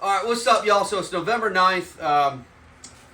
All right, what's up, y'all? So it's November 9th.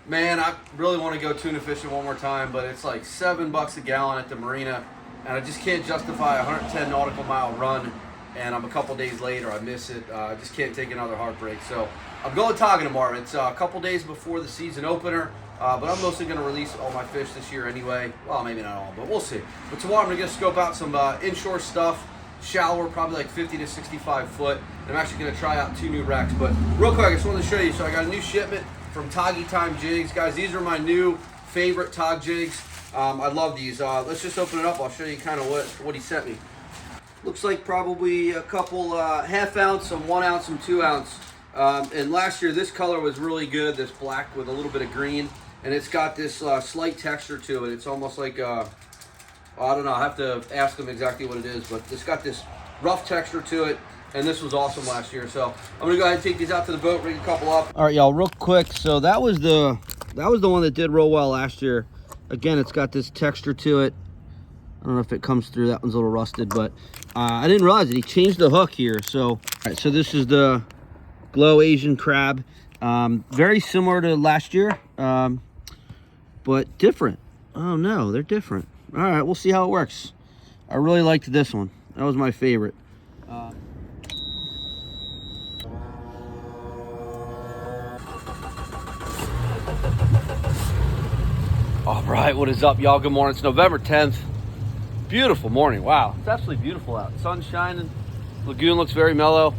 Man, I really want to go tuna fishing one more time, but it's like $7 a gallon at the marina, and I just can't justify a 110 nautical mile run, and I'm a couple days later. I miss it. I just can't take another heartbreak. So I'm going togging tomorrow. It's a couple days before the season opener, but I'm mostly going to release all my fish this year anyway. Well, maybe not all, but we'll see. But tomorrow I'm going to scope out some inshore stuff, shallower, probably like 50 to 65 foot. And I'm actually going to try out 2 new wrecks. But real quick, I just wanted to show you. So I got a new shipment from Tog Jigs. Guys, these are my new favorite Tog jigs. I love these. Let's just open it up. I'll show you kind of what he sent me. Looks like probably a couple half ounce, some 1 ounce, some 2 ounce. And last year this color was really good, this black with a little bit of green. And it's got this slight texture to it. It's almost like, I don't know, I have to ask them exactly what it is, but it's got this rough texture to it. And this was awesome last year. So I'm gonna go ahead and take these out to the boat, rig a couple up. All right, y'all, real quick. So that was the one that did real well last year. Again, it's got this texture to it. I don't know if it comes through. That one's a little rusted, but I didn't realize it. He changed the hook here. So, all right, so this is the Glow Asian Crab. Very similar to last year, but different. Oh no, they're different. All right, we'll see how it works. I really liked this one. That was my favorite. All right, what is up, y'all? Good morning. It's November 10th. Beautiful morning. Wow, it's absolutely beautiful out. Sun's shining. Lagoon looks very mellow.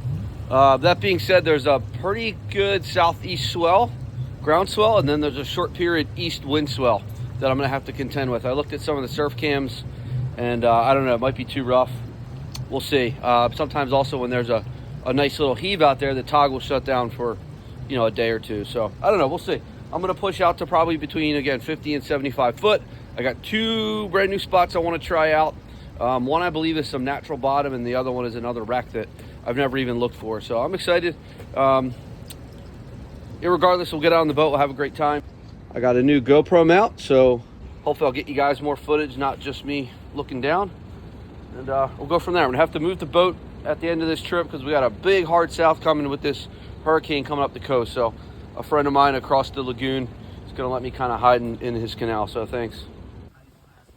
That being said, there's a pretty good southeast swell, ground swell, and then there's a short period east wind swell that I'm gonna have to contend with. I looked at some of the surf cams, and I don't know, it might be too rough. We'll see. Sometimes also when there's a nice little heave out there, the tog will shut down for, you know, a day or two. So I don't know, we'll see. I'm gonna push out to probably between, again, 50 and 75 foot. I got 2 brand new spots I wanna try out. One I believe is some natural bottom, and the other one is another wreck that I've never even looked for. So I'm excited. Irregardless, we'll get out on the boat, we'll have a great time. I got a new GoPro mount, so hopefully I'll get you guys more footage, not just me looking down. And we'll go from there. I'm gonna have to move the boat at the end of this trip because we got a big hard south coming with this hurricane coming up the coast. So a friend of mine across the lagoon is gonna let me kind of hide in his canal, so thanks.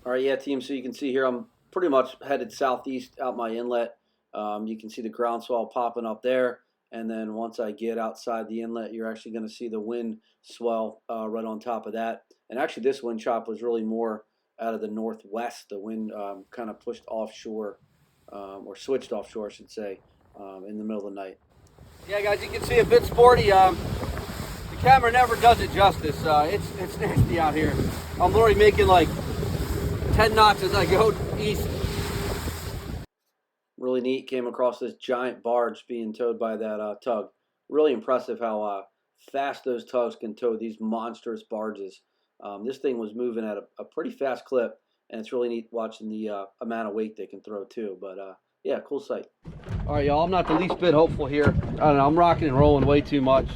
All right, yeah, team, so you can see here I'm pretty much headed southeast out my inlet. You can see the groundswell popping up there, and then once I get outside the inlet, you're actually gonna see the wind swell right on top of that. And actually this wind chop was really more out of the northwest. The wind kind of pushed offshore, or switched offshore, I should say, in the middle of the night. Yeah, guys, you can see a bit sporty. The camera never does it justice. It's nasty out here. I'm literally making like 10 knots as I go east. Really neat. Came across this giant barge being towed by that tug. Really impressive how fast those tugs can tow these monstrous barges. This thing was moving at a pretty fast clip, and it's really neat watching the amount of weight they can throw too. But yeah, cool sight. All right, y'all, I'm not the least bit hopeful here. I don't know, I'm rocking and rolling way too much.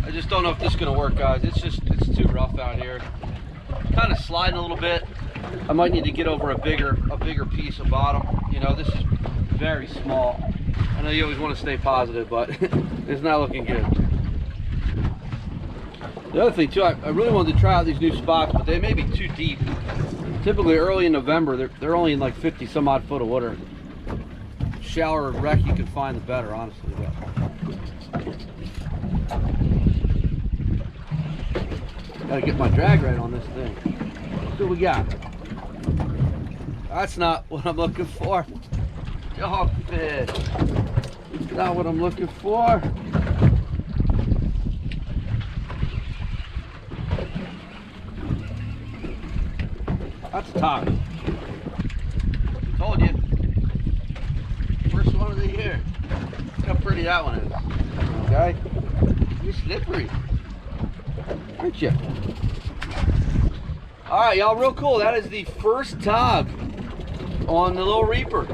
I just don't know if this is gonna work, guys. It's too rough out here. Kind of sliding a little bit. I might need to get over a bigger piece of bottom. You know, this is very small. I know you always want to stay positive, but it's not looking good. The other thing too, I really wanted to try out these new spots, but they may be too deep. Typically early in November, they're only in like 50 some odd foot of water. Shallower wreck you can find, the better, honestly. Gotta get my drag right on this thing. Let's see what we got. That's not what I'm looking for. Dogfish. Not what I'm looking for. That's a top. Told you. First one of the year. Look how pretty that one is. Okay. You're slippery. Aren't you? All right, y'all, real cool. That is the first tog on the Little Reaper.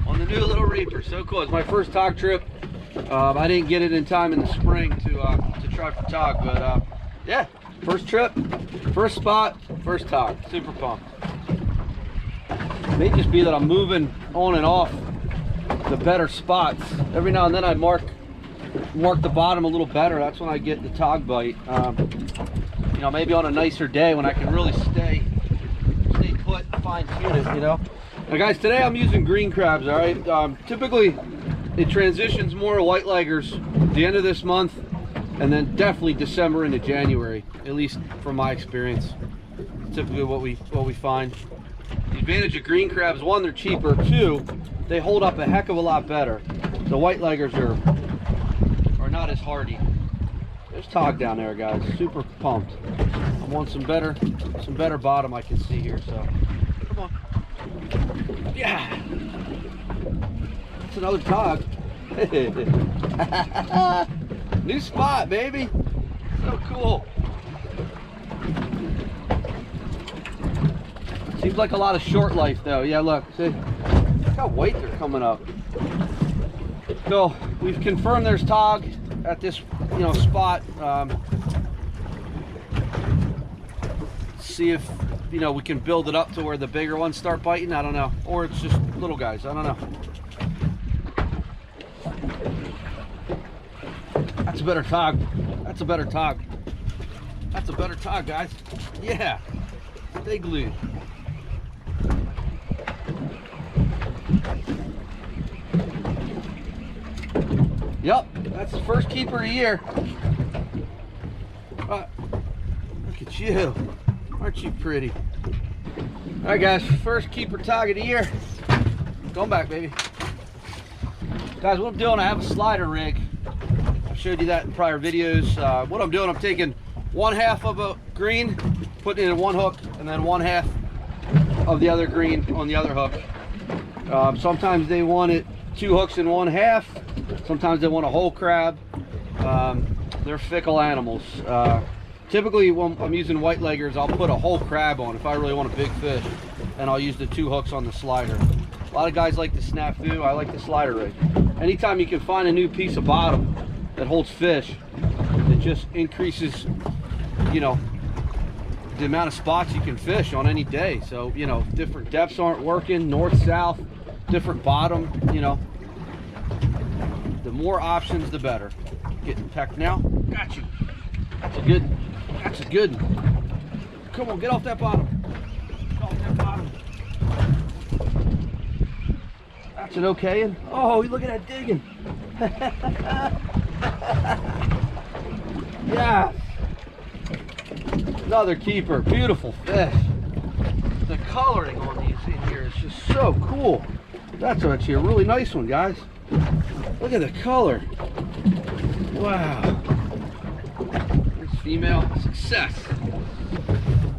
On the new Little Reaper. So cool. It's my first tog trip. I didn't get it in time in the spring to try for tog, but yeah, first trip, first spot, first tog. Super pumped. It may just be that I'm moving on and off the better spots. Every now and then I mark work the bottom a little better, that's when I get the tog bite. You know, maybe on a nicer day when I can really stay put, fine tune it, you know. Now guys, today I'm using green crabs, all right? Typically it transitions more white leggers at the end of this month, and then definitely December into January, at least from my experience. Typically what we find. The advantage of green crabs, one, they're cheaper, two, they hold up a heck of a lot better. The white leggers are not as hardy. There's tog down there, guys. Super pumped. I want some better bottom I can see here, so come on. Yeah. That's another tog. New spot, baby. So cool. Seems like a lot of short life though. Yeah, look, see, look how white they're coming up. So we've confirmed there's tog at this, you know, spot. See if, you know, we can build it up to where the bigger ones start biting. I don't know, or it's just little guys. I don't know. That's a better tog. That's a better tog. That's a better tog, guys. Yeah, stay glued. Yep, that's the first keeper of the year. Look at you. Aren't you pretty? All right, guys, first keeper tog of the year. Going back, baby. Guys, what I'm doing, I have a slider rig. I've showed you that in prior videos. What I'm doing, I'm taking one half of a green, putting it in one hook, and then one half of the other green on the other hook. Sometimes they want it 2 hooks in one half. Sometimes they want a whole crab. They're fickle animals. Typically when I'm using white leggers, I'll put a whole crab on if I really want a big fish, and I'll use the 2 hooks on the slider. A lot of guys like the snafu. I like the slider rig. Anytime you can find a new piece of bottom that holds fish, it just increases, you know, the amount of spots you can fish on any day. So, you know, different depths aren't working, north, south, different bottom, you know. The more options, the better. Getting pecked now. Got you. That's a good one. Come on, get off that bottom. Get off that bottom. That's an okay one. Oh, look at that digging. Yeah. Another keeper. Beautiful fish. The coloring on these in here is just so cool. That's actually a really nice one, guys. Look at the color. Wow. This female, success.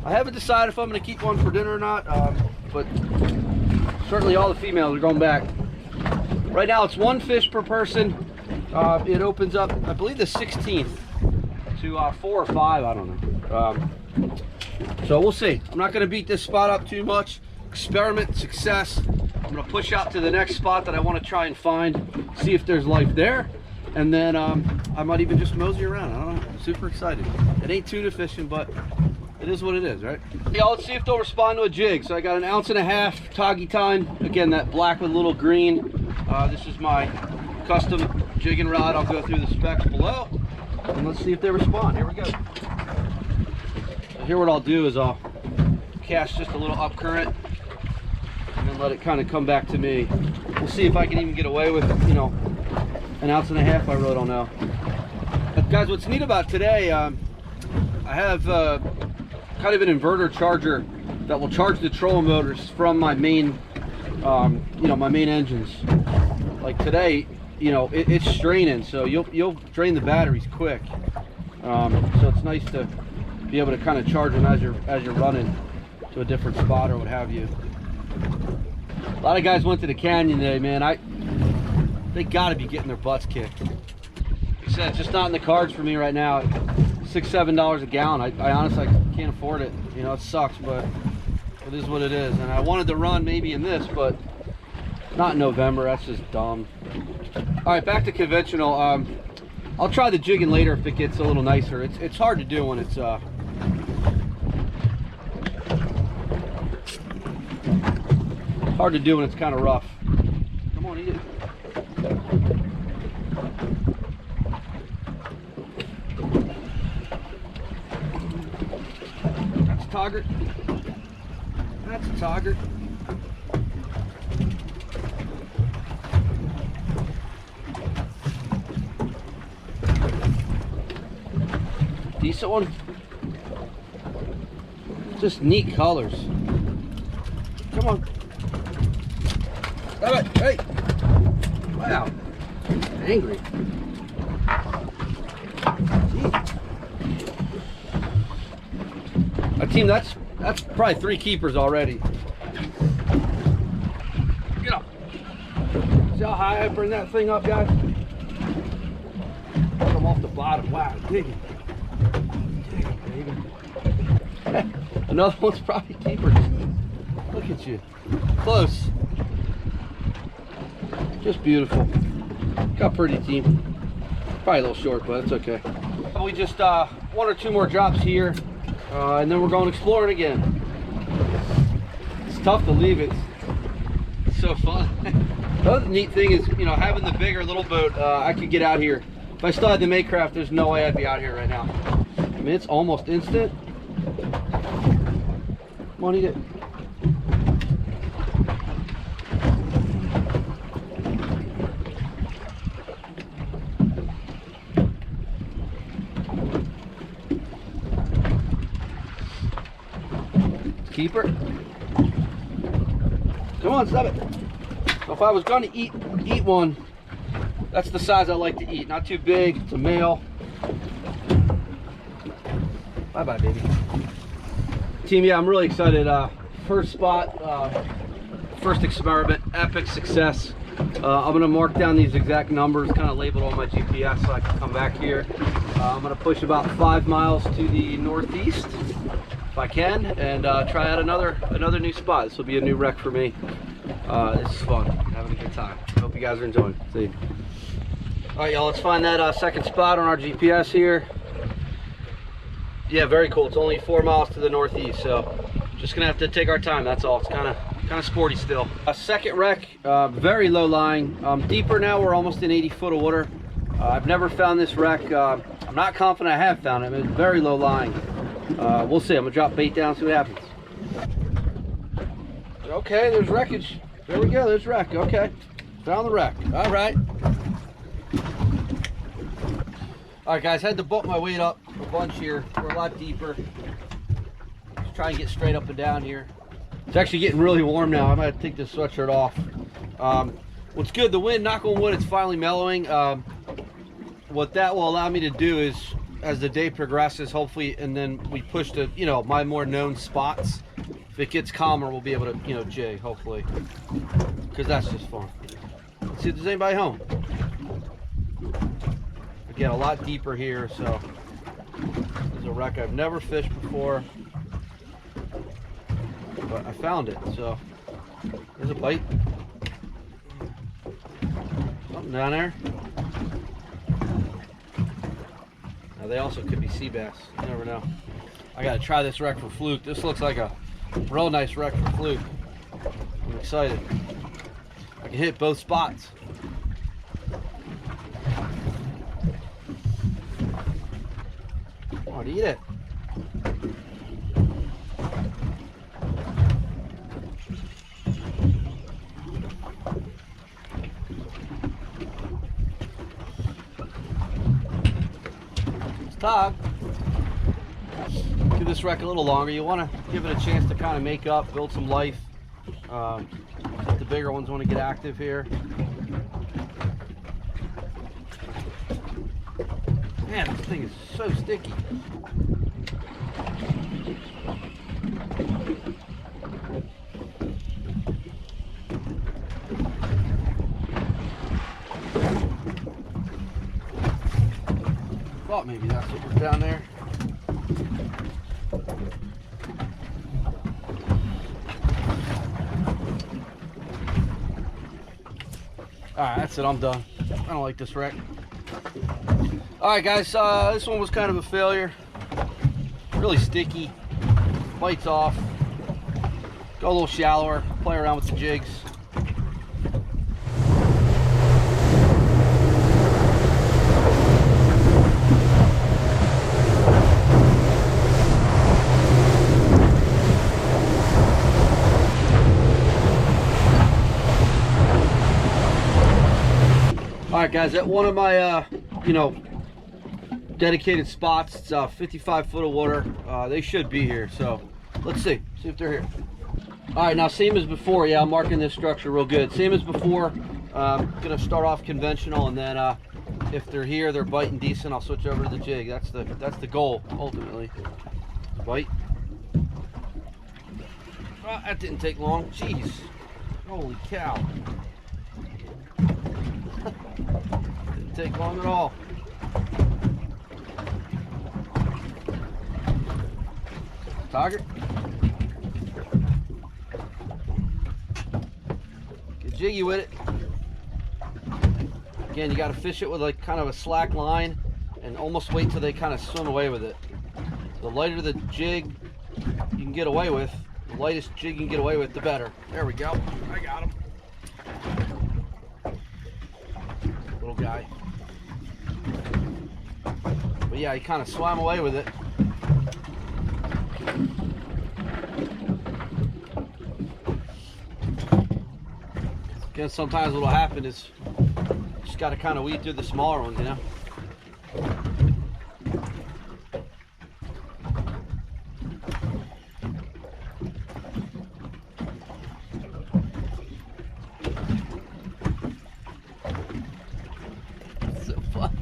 I haven't decided if I'm going to keep one for dinner or not, but certainly all the females are going back. Right now it's 1 fish per person. It opens up, I believe, the 16th to 4 or 5. I don't know. So we'll see. I'm not going to beat this spot up too much. Experiment, success. I'm going to push out to the next spot that I want to try and find, see if there's life there, and then I might even just mosey around. I don't know. I'm super excited. It ain't tuna fishing, but it is what it is, right? Yeah, let's see if they'll respond to a jig. So I got an 1.5 ounce toggy time. Again, that black with a little green. This is my custom jigging rod. I'll go through the specs below, and let's see if they respond. Here we go. So here what I'll do is I'll cast just a little up current and then let it kind of come back to me. We'll see if I can even get away with, you know, an 1.5 ounces. I really don't know. But guys, what's neat about today, I have kind of an inverter charger that will charge the trolling motors from my main, you know, my main engines. Like today, you know, it's straining, so you'll drain the batteries quick. So it's nice to be able to kind of charge them as you're running to a different spot or what have you. A lot of guys went to the canyon today, man. They got to be getting their butts kicked. Like I said, it's just not in the cards for me right now. $6-7 a gallon. I honestly can't afford it. You know, it sucks, but it is what it is. And I wanted to run maybe in this, but not in November. That's just dumb. All right, back to conventional. I'll try the jigging later if it gets a little nicer. It's hard to do when it's hard to do when it's kind of rough. Come on, eat it. togger. That's a togger. Decent one. Just neat colors. Come on. Stop it. Hey. Wow. Angry. Team, that's probably 3 keepers already. Get up. See how high I bring that thing up, guys? Come off the bottom. Wow, digging. Baby. Another one's probably keeper. Look at you. Close. Just beautiful. Got pretty, team. Probably a little short, but it's okay. We just 1 or 2 more drops here. And then we're going exploring again. It's tough to leave it. It's so fun. The other neat thing is, you know, having the bigger little boat, I could get out here. If I still had the Maycraft, there's no way I'd be out here right now. I mean, it's almost instant. Come on, eat it. Keeper. Come on, stop it. So if I was going to eat one, that's the size I like to eat. Not too big. It's a male. Bye-bye, baby. Team, yeah, I'm really excited. First spot, first experiment, epic success. I'm going to mark down these exact numbers, kind of labeled on my GPS so I can come back here. I'm going to push about 5 miles to the northeast. If I can, and try out another new spot. This will be a new wreck for me. This is fun, having a good time. Hope you guys are enjoying. See. All right, y'all. Let's find that second spot on our GPS here. Yeah, very cool. It's only 4 miles to the northeast, so just gonna have to take our time. That's all. It's kind of sporty still. A second wreck, very low lying. Deeper now. We're almost in 80 foot of water. I've never found this wreck. I'm not confident I have found it. It's very low lying. We'll see. I'm gonna drop bait down, see what happens. Okay, there's wreckage. There we go. There's wreck. Okay, found the wreck. All right. All right, guys. Had to bump my weight up a bunch here. We're a lot deeper. Just try and get straight up and down here. It's actually getting really warm now. I might have to take this sweatshirt off. What's good? The wind. Knock on wood. It's finally mellowing. What that will allow me to do is, as the day progresses, hopefully, and then we push to, you know, my more known spots. If it gets calmer, we'll be able to, you know, jig, hopefully, because that's just fun. Let's see if there's anybody home. Again, a lot deeper here, so there's a wreck I've never fished before, but I found it. So there's a bite. Something down there. They also could be sea bass. You never know. I gotta try this wreck for fluke. This looks like a real nice wreck for fluke. I'm excited. I can hit both spots. Come on, eat it. Tog. Give this wreck a little longer. You want to give it a chance to kind of make up, build some life. The bigger ones want to get active here. Man, this thing is so sticky. Thought maybe that's what was down there. Alright, that's it. I'm done. I don't like this wreck. Alright, guys. This one was kind of a failure. Really sticky. Bites off. Go a little shallower. Play around with the jigs. All right, guys, at one of my, you know, dedicated spots, it's 55 foot of water. They should be here, so let's see if they're here. All right, now same as before. Yeah, I'm marking this structure real good. Same as before. Gonna start off conventional, and then if they're here, they're biting decent, I'll switch over to the jig. That's the goal ultimately. Bite. Oh, that didn't take long. Jeez, holy cow. Didn't take long at all. Togger. Get jiggy with it. Again, you got to fish it with like kind of a slack line and almost wait till they kind of swim away with it. The lighter the jig you can get away with, the lightest jig you can get away with, the better. There we go. I got him. Little guy. But yeah, he kind of swam away with it. Again, sometimes what'll happen is you just got to kind of weed through the smaller ones, you know. So fun.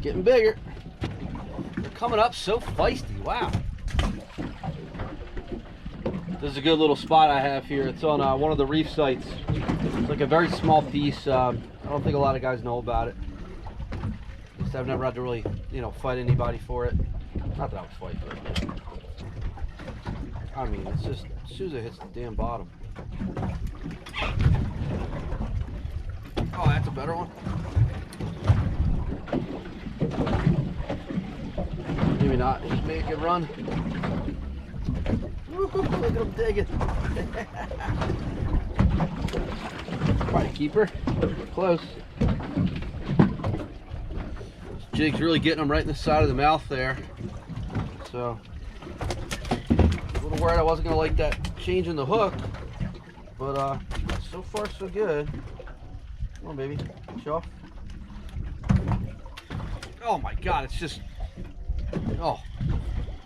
Getting bigger. They're coming up so feisty. Wow. This is a good little spot I have here. It's on one of the reef sites. It's like a very small piece. I don't think a lot of guys know about it. At least I've never had to really, you know, fight anybody for it. Not that I would fight, but I mean, it's just as soon as it hits the damn bottom. Oh, that's a better one. Maybe not. Just make it run. Look at him digging. Try to keep her. Close. Jig's really getting them right in the side of the mouth there. So, a little worried I wasn't going to like that change in the hook. But so far so good. Come on, baby. Show off. Oh my God, it's just... Oh,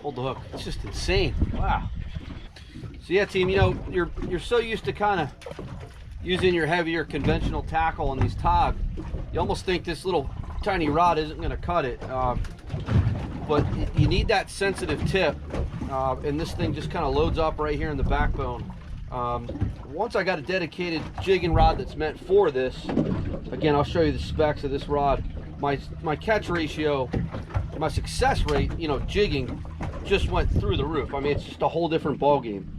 hold the hook. It's just insane. Wow. So yeah, team, you know, you're so used to kind of using your heavier conventional tackle on these Tog, you almost think this little tiny rod isn't going to cut it. But you need that sensitive tip, and this thing just kind of loads up right here in the backbone. Once I got a dedicated jigging rod that's meant for this, again, I'll show you the specs of this rod. My catch ratio, my success rate, you know, jigging just went through the roof. I mean, it's just a whole different ball game.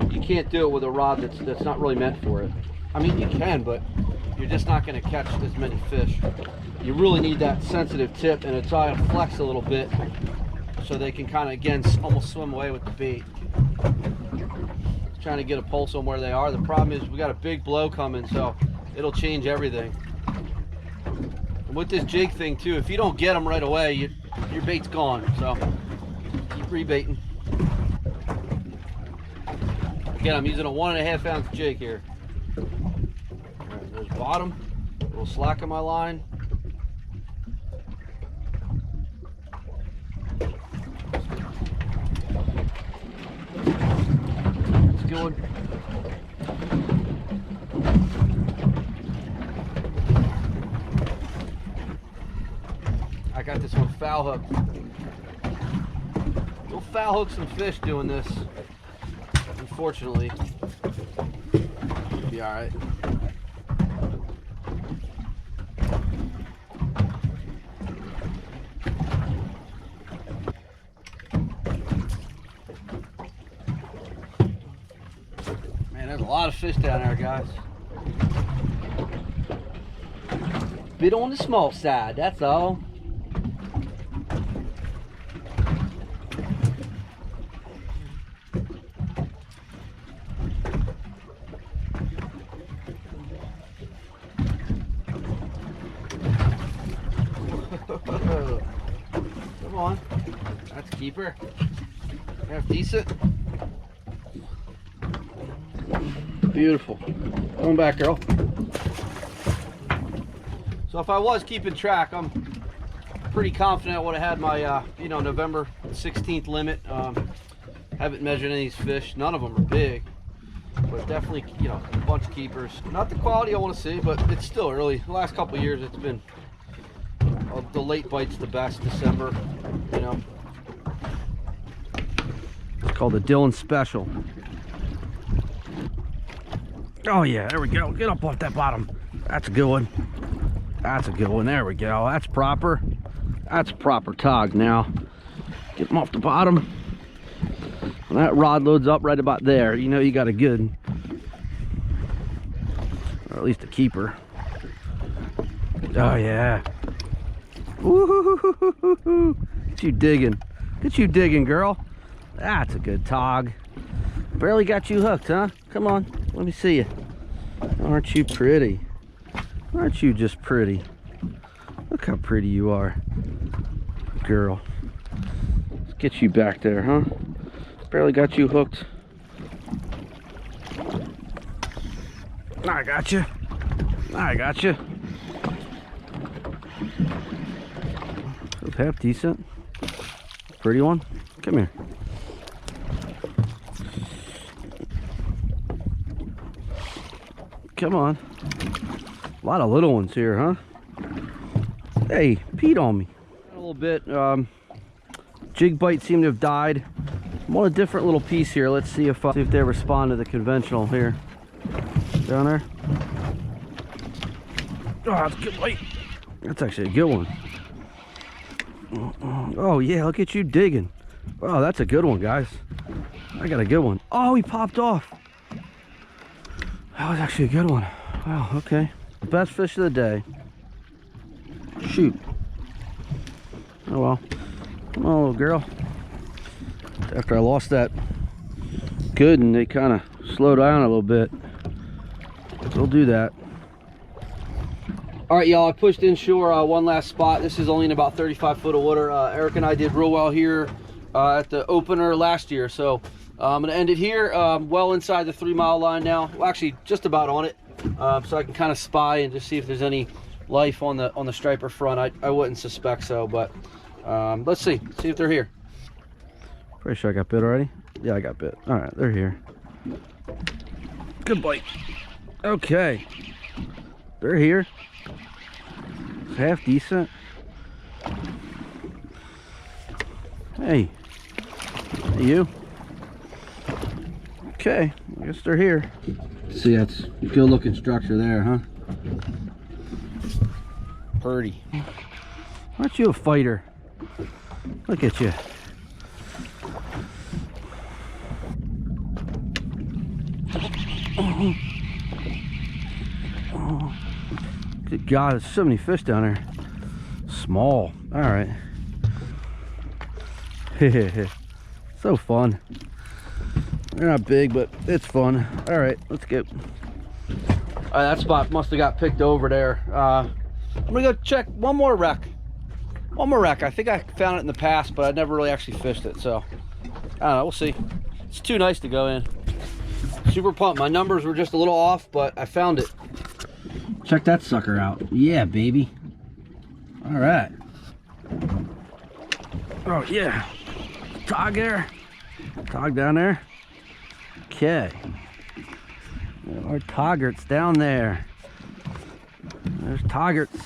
You can't do it with a rod that's not really meant for it. I mean, you can, but you're just not going to catch as many fish. You really need that sensitive tip, and it's all flex a little bit so they can kind of, again, almost swim away with the bait. Trying to get a pulse on where they are. The problem is we got a big blow coming, so it'll change everything. And with this jig thing too, if you don't get them right away, your bait's gone. So keep rebaiting. Again, I'm using a 1.5 ounce jig here. All right, there's bottom. A little slack in my line. That's a good one. I got this one foul hooked. We'll foul hook some fish doing this. Unfortunately, it'll be all right. Man, there's a lot of fish down there, guys. Bit on the small side, that's all. Come on, that's a keeper. Half decent. Beautiful. Going back, girl. So if I was keeping track, I'm pretty confident I would have had my, you know, November 16th limit. Haven't measured any of these fish. None of them are big, but definitely, you know, a bunch of keepers. Not the quality I want to see, but it's still early. The last couple of years, it's been the late bite's the best. December, you know. It's called the Dylan Special. Oh yeah, there we go. Get up off that bottom. That's a good one. That's a good one. There we go. That's proper. That's a proper tog now. Get them off the bottom. When that rod loads up right about there, you know you got a good, or at least a keeper. Oh yeah. Woo-hoo-hoo-hoo-hoo-hoo. Get you digging. Get you digging, girl. That's a good tog. Barely got you hooked, huh? Come on, let me see you. Aren't you pretty? Aren't you just pretty? Look how pretty you are, girl. Let's get you back there, huh? Barely got you hooked. I got you. I got you. Feels half decent. Pretty one. Come here. Come on. A lot of little ones here, huh? Hey, peed on me. A little bit. Jig bite seemed to have died. I'm on a different little piece here. Let's see if they respond to the conventional here. Down there. Oh, that's a good bite. That's actually a good one. Oh yeah, look at you digging. Oh, that's a good one, guys. I got a good one. Oh, he popped off. That was actually a good one. Wow, okay. Best fish of the day. Shoot. Oh well. Come on, little girl. After I lost that good and they kind of slowed down a little bit. We'll do that. All right, y'all, I pushed inshore one last spot. This is only in about 35 foot of water. Eric and I did real well here at the opener last year. So I'm gonna end it here, well inside the 3 mile line now. Well, actually just about on it. So I can kind of spy and just see if there's any life on the striper front. I wouldn't suspect so, but let's see if they're here. Pretty sure I got bit already. Yeah, I got bit. All right, they're here. Good bite. Okay, they're here. It's half decent. Hey, you. Okay, I guess they're here. See, that's a good looking structure there, huh? Purdy. Aren't you a fighter? Look at you. Oh, good God, there's so many fish down there. Small. All right. So fun. They're not big, but it's fun. All right, let's go. That spot must have got picked over there. I'm gonna go check one more wreck. One more wreck. I think I found it in the past, but I never really actually fished it. So I don't know. We'll see. It's too nice to go in. Super pumped. My numbers were just a little off, but I found it. Check that sucker out. Yeah, baby. All right. Oh yeah. Tog there. Tog down there. Okay. Our toggerts down there. There's toggerts.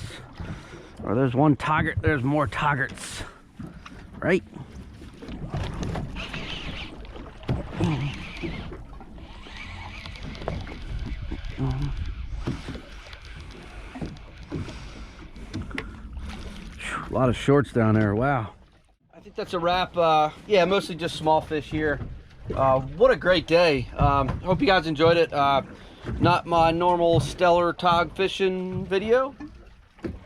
Or there's one toggert, there's more toggerts. Right? A lot of shorts down there. Wow. I think that's a wrap. Yeah, mostly just small fish here. What a great day. Hope you guys enjoyed it. Not my normal stellar tog fishing video,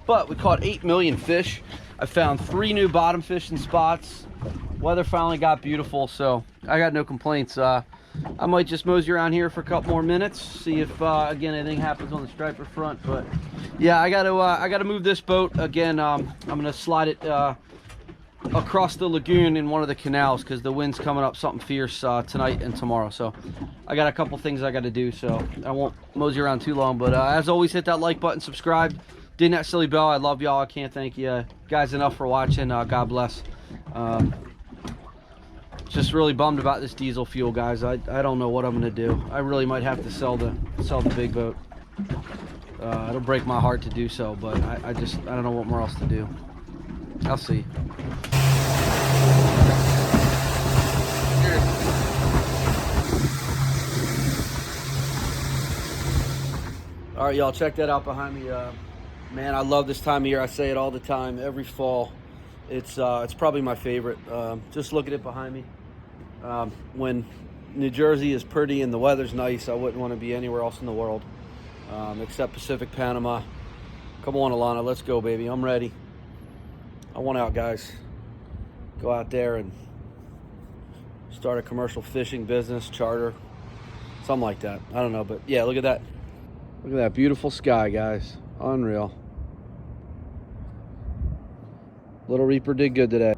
but we caught 8 million fish. I found 3 new bottom fishing spots. Weather finally got beautiful, so I got no complaints. I might just mosey around here for a couple more minutes, see if again anything happens on the striper front. But yeah, I gotta move this boat again. I'm gonna slide it across the lagoon in one of the canals because the wind's coming up something fierce tonight and tomorrow. So I got a couple things I got to do, so I won't mosey around too long. But as always, hit that like button, subscribe, ding that silly bell. I love y'all. I can't thank you guys enough for watching. God bless. Just really bummed about this diesel fuel, guys. I don't know what I'm gonna do. I really might have to sell the big boat. It'll break my heart to do so, but I don't know what more else to do. I'll see. All right, y'all, check that out behind me. Man, I love this time of year. I say it all the time, every fall. It's probably my favorite. Just look at it behind me. When New Jersey is pretty and the weather's nice, I wouldn't want to be anywhere else in the world except Pacific Panama. Come on, Alana, let's go, baby. I'm ready. I want out, guys. Go out there and start a commercial fishing business, charter, something like that. I don't know, but yeah, look at that. Look at that beautiful sky, guys. Unreal. Little Reaper did good today.